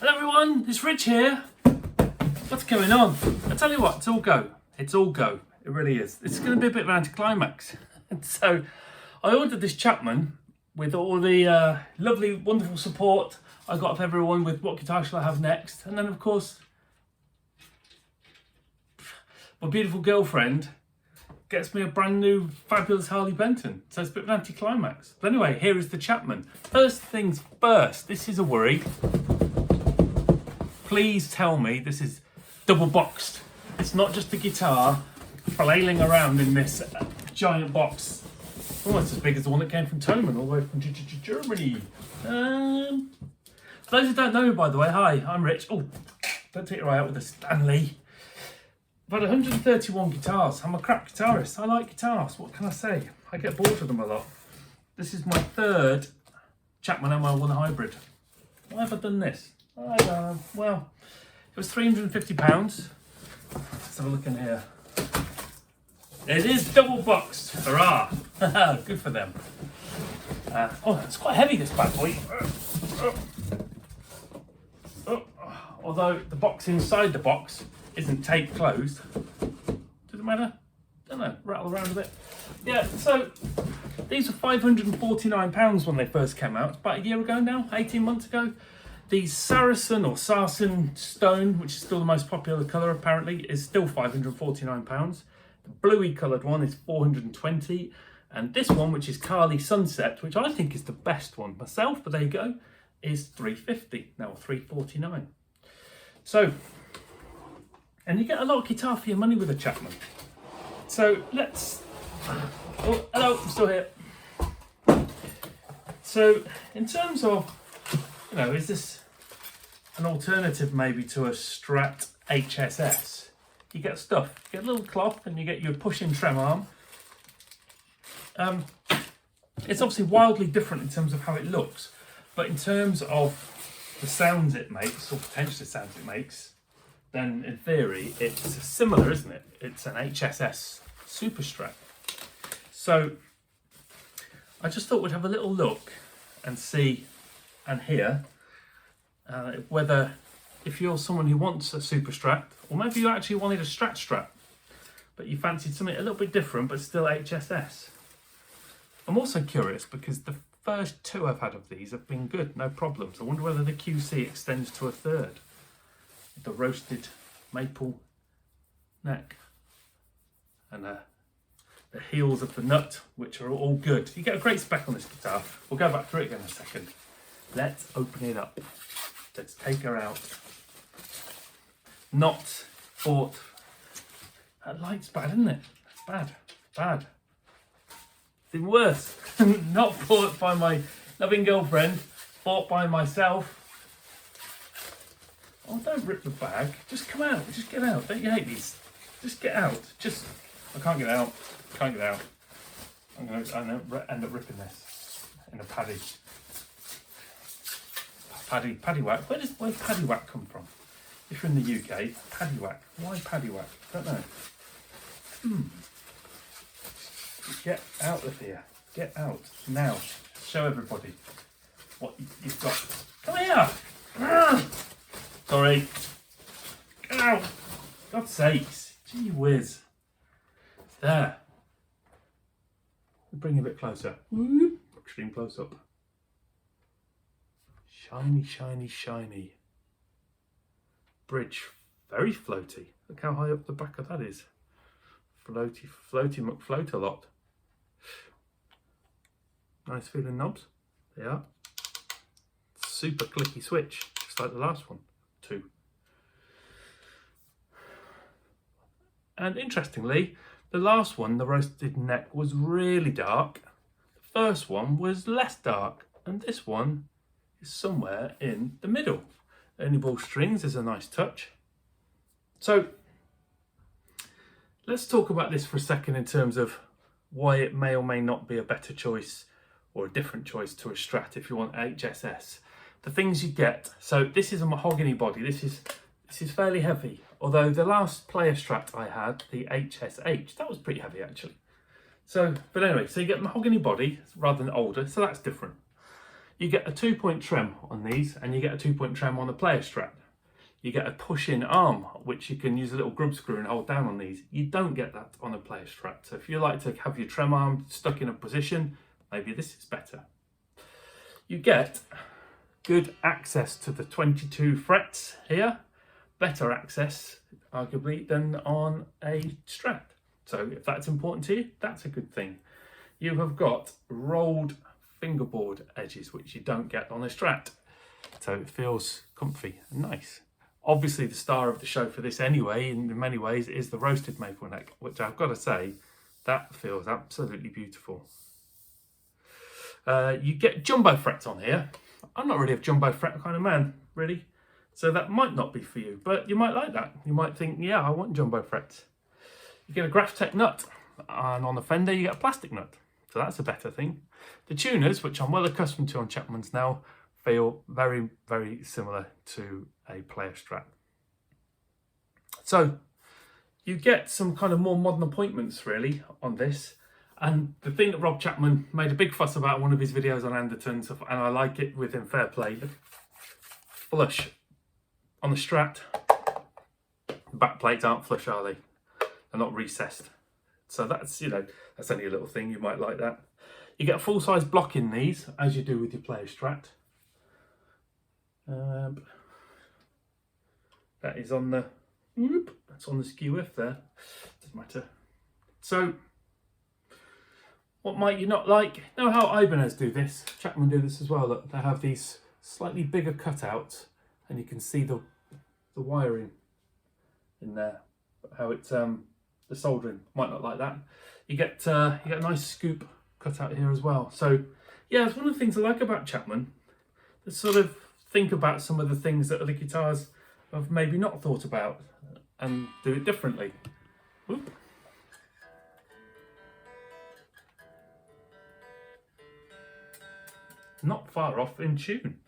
Hello everyone, it's Rich here. What's going on? I tell you what, it's all go. It's all go. It really is. It's going to be a bit of an anticlimax. And so I ordered this Chapman with all the lovely, wonderful support I got of everyone with what guitar shall I have next. And then of course, my beautiful girlfriend gets me a brand new fabulous Harley Benton. So it's a bit of an anticlimax. But anyway, here is the Chapman. First things first, this is a worry. Please tell me this is double boxed. It's not just the guitar flailing around in this giant box. Almost as big as the one that came from Thomann all the way from Germany. For those who don't know me, by the way, hi, I'm Rich. Oh, don't take your eye out with a Stanley. I've had 131 guitars. I'm a crap guitarist. I like guitars. What can I say? I get bored of them a lot. This is my third Chapman ML1 Hybrid. Why have I done this? I don't know. Well, it was £350. Let's have a look in here. It is double boxed. Hurrah! Good for them. Oh, it's quite heavy, this bad boy. Although the box inside the box isn't taped closed. Does it matter? Don't know. Rattle around a bit. Yeah, so these were £549 when they first came out. It's about a year ago now, 18 months ago. The Saracen or Sarsen Stone, which is still the most popular colour apparently, is still £549. The bluey coloured one is £420. And this one, which is Carly Sunset, which I think is the best one myself, but there you go, is £350, now £349. So, and you get a lot of guitar for your money with a Chapman. So let's, oh, hello, I'm still here. So in terms of, you know, is this an alternative maybe to a Strat HSS? You get stuff, you get a little cloth and you get your push-in trem arm. It's obviously wildly different in terms of how it looks, but in terms of the sounds it makes, or potentially sounds it makes, then in theory it's similar, isn't it? It's an HSS Super Strat. So I just thought we'd have a little look and see and hear whether, if you're someone who wants a Super Strat, or maybe you actually wanted a Strat, but you fancied something a little bit different but still HSS. I'm also curious because the first two I've had of these have been good, no problems. I wonder whether the QC extends to a third. The roasted maple neck and the heels of the nut, which are all good. You get a great spec on this guitar. We'll go back through it again in a second. Let's open it up. Let's take her out. Not bought. That light's bad, isn't it? That's bad. Bad. It's even worse. Not bought by my loving girlfriend. Bought by myself. Oh, don't rip the bag. Just come out. Just get out. Don't you hate these? Just get out. Just. I can't get out. Can't get out. I'm going to end up ripping this in a paddy. Paddywhack. Where's paddywhack come from? If you're in the UK, paddywhack. Why paddywhack? Don't know. Get out of here. Get out now. Show everybody what you've got. Come here. Sorry. Get out. God's sakes. Gee whiz. There. Bring it a bit closer. Extreme close up. Shiny, shiny, shiny. Bridge. Very floaty. Look how high up the back of that is. Floaty, floaty, McFloat a lot. Nice feeling knobs. They are. Super clicky switch, just like the last one. Two. And interestingly, the last one, the roasted neck, was really dark. The first one was less dark, and this one is somewhere in the middle. Only ball strings is a nice touch. So let's talk about this for a second in terms of why it may or may not be a better choice or a different choice to a Strat if you want HSS. The things you get. So this is a mahogany body. This is fairly heavy. Although the last Player Strat I had, the HSH, that was pretty heavy actually. So, but anyway, so you get mahogany body rather than older, so that's different. You get a 2-point trem on these, and you get a 2-point trem on the Player Strat. You get a push-in arm, which you can use a little grub screw and hold down on these. You don't get that on a Player Strat. So if you like to have your trem arm stuck in a position, maybe this is better. You get good access to the 22 frets here, better access, arguably, than on a Strat. So if that's important to you, that's a good thing. You have got rolled fingerboard edges, which you don't get on a Strat. So it feels comfy and nice. Obviously, the star of the show for this anyway, in many ways, is the roasted maple neck, which I've got to say, that feels absolutely beautiful. You get jumbo frets on here. I'm not really a jumbo fret kind of man, really. So that might not be for you, but you might like that. You might think, yeah, I want jumbo frets. You get a Graphtec nut, and on the Fender, you get a plastic nut. So that's a better thing. The tuners, which I'm well accustomed to on Chapman's now, feel very, very similar to a Player Strat. So you get some kind of more modern appointments really on this. And the thing that Rob Chapman made a big fuss about in one of his videos on Andertons, and I like it with him, fair play, flush on the Strat. The back plates aren't flush, are they? They're not recessed. So that's, you know, that's only a little thing, you might like that. You get a full-size block in these, as you do with your Player Strat. That is on the, that's on the skew if there, doesn't matter. So, what might you not like? You know how Ibanez do this? Chapman do this as well. Look, they have these slightly bigger cutouts, and you can see the wiring in there. How it's the soldering might not like that. You get a nice scoop cut out here as well. So yeah, it's one of the things I like about Chapman. To sort of think about some of the things that other guitars have maybe not thought about and do it differently. Whoop. Not far off in tune.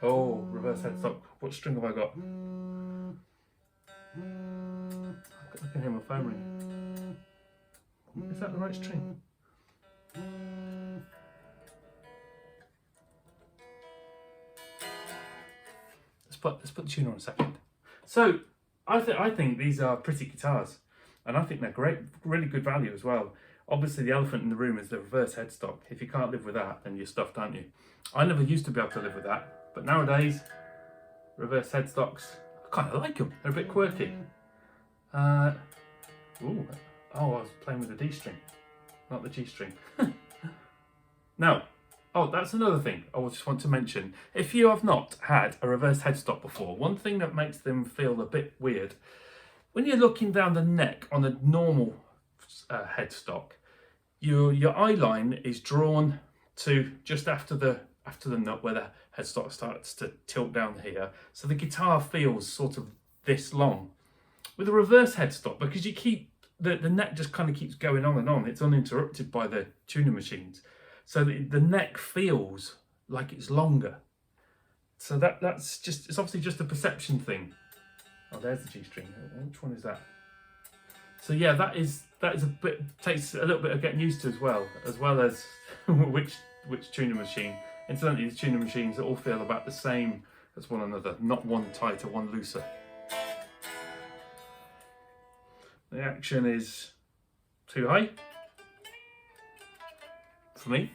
Oh, reverse headstock. What string have I got? I can hear my phone ring. Is that the right string? Let's put the tuner on a second. So I think these are pretty guitars, and I think they're great, really good value as well. Obviously, the elephant in the room is the reverse headstock. If you can't live with that, then you're stuffed, aren't you? I never used to be able to live with that, but nowadays, reverse headstocks, I kind of like them. They're a bit quirky. I was playing with the D string, not the G string. Now, that's another thing I just want to mention. If you have not had a reverse headstock before, one thing that makes them feel a bit weird, when you're looking down the neck on a normal headstock, your eye line is drawn to just after the nut where the headstock starts to tilt down here, so the guitar feels sort of this long. With a reverse headstock, because you keep the neck just kind of keeps going on and on, it's uninterrupted by the tuning machines, so the neck feels like it's longer. So that's just, it's obviously just a perception thing. Oh, there's the G string. Which one is that? So yeah, that is a bit, takes a little bit of getting used to as well as which tuning machine. Incidentally, the tuning machines all feel about the same as one another, not one tighter, one looser. The action is too high for me.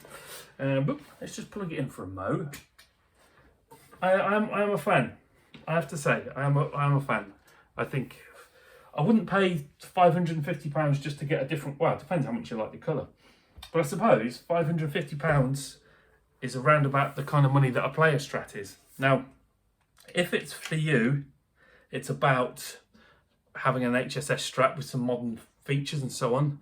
But let's just plug it in for a mo. I am a fan. I have to say, I am a fan. I think I wouldn't pay £550 just to get a different. Well, it depends how much you like the colour. But I suppose £550 is around about the kind of money that a Player Strat is. Now, if it's for you, it's about having an HSS Strat with some modern features and so on,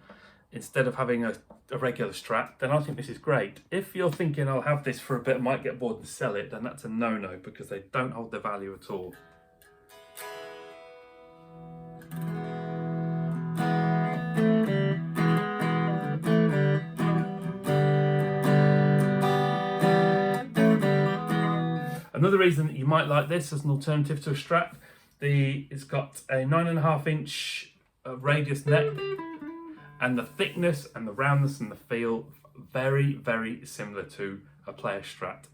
instead of having a regular Strat, then I think this is great. If you're thinking I'll have this for a bit, might get bored and sell it, then that's a no-no, because they don't hold their value at all. Another reason that you might like this as an alternative to a Strat, it's got a 9.5 inch radius neck, and the thickness and the roundness and the feel very, very similar to a Player Strat.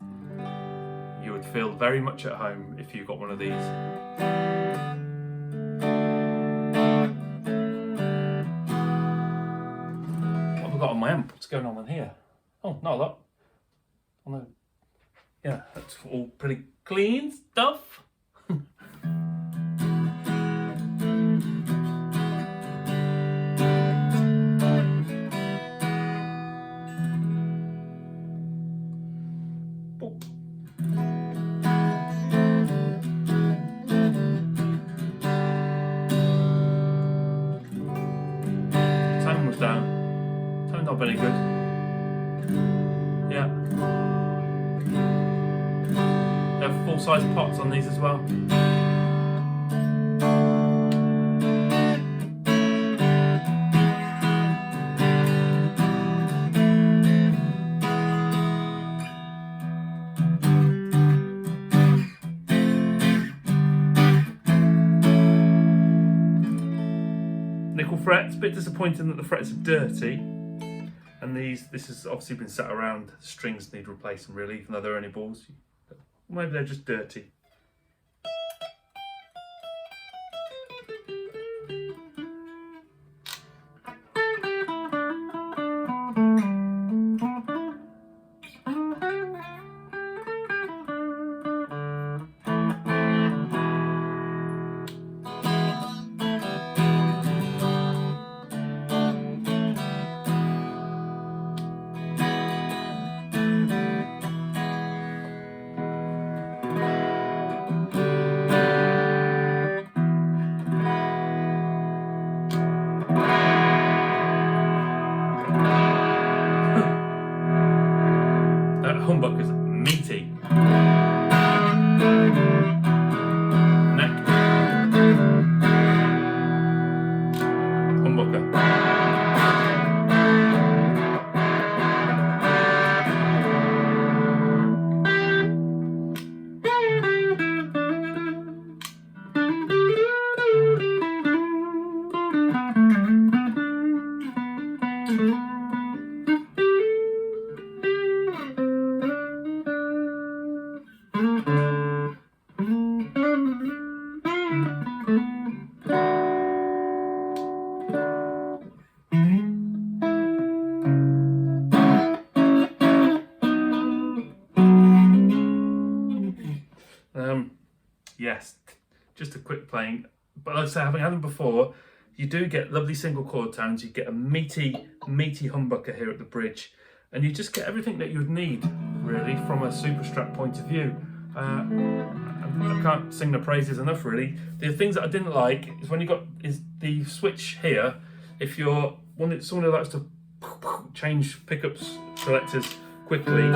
You would feel very much at home if you got one of these. What have I got on my amp? What's going on in here? Oh, not a lot. Oh, no. Yeah, that's all pretty clean stuff. Tone was down. Tone not very good. Yeah. They have full-size pots on these as well. Nickel frets, a bit disappointing that the frets are dirty, and this has obviously been sat around. The strings need replacing really, even though they're only balls. Maybe they're just dirty. Humbucker's meaty. Neck. Humbucker. Yes, just a quick playing. But like I say, having had them before, you do get lovely single chord tones. You get a meaty humbucker here at the bridge, and you just get everything that you would need, really, from a Super Strat point of view. I can't sing the praises enough, really. The things that I didn't like is when you got the switch here. If you're someone who likes to change pickups selectors quickly,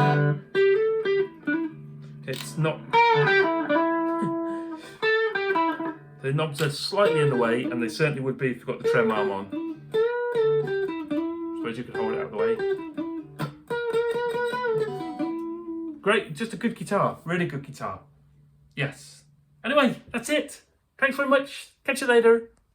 it's not. The knobs are slightly in the way, and they certainly would be if you've got the trem arm on. Suppose you could hold it out of the way. Great, just a good guitar, really good guitar. Yes. Anyway, that's it. Thanks very much. Catch you later.